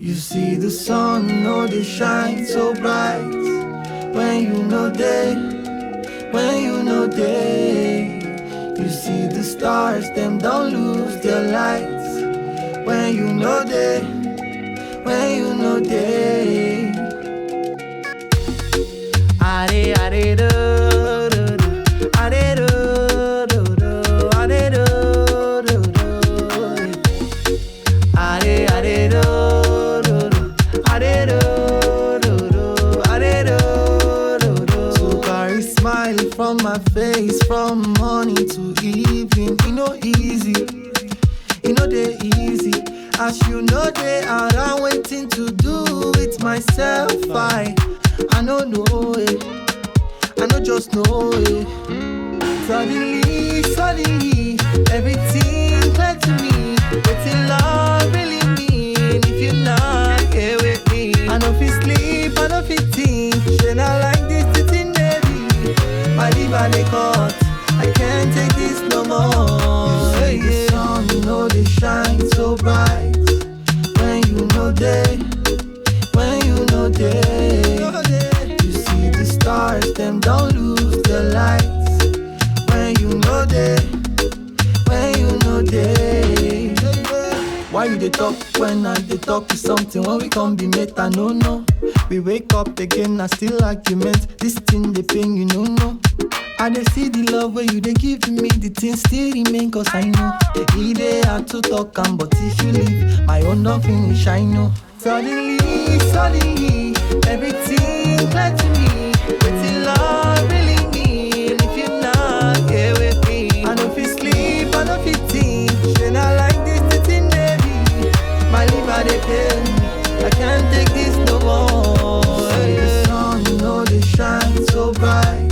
You see the sun, no, they shine so bright. When you know day, when you know day. You see the stars, them don't lose their lights. When you know day, when you know day. Are, are, do, do, do. Are, do, do, do. Are, do, do, do. Are, do, do, do. Are, do, do, do. Are, do, do, do. So carry smile from my face from morning to evening. You know easy, you know they easy. As you know they are, I'm waiting to do it myself. I don't know it, I don't just know it. Suddenly, suddenly, everything clear to me. Waiting love really mean if you're not here with me. I know if you sleep, I know if you think. Should I like this sitting baby? My liver they cut, I can't take this no more. You see the sun, you know they shine so bright. When you know they, when you know they. You see the stars, them don't lose their lights. When you know they, when you know they. Why you they talk when I they talk is something? When we come be mate, I know. We wake up again, I still argument. This thing they pain, you know. I dey see the love where you they give me, the things still remain. Cause I know the day I to talk and but if you leave, my own don't finish, I know. Suddenly, suddenly, everything clear to me. Waiting love really mean if you're not here with me. I know if you sleep, I know if you think. Should I like this sitting baby? My liver they kill me, I can't take this no more. You see the sun, you know they shine so bright.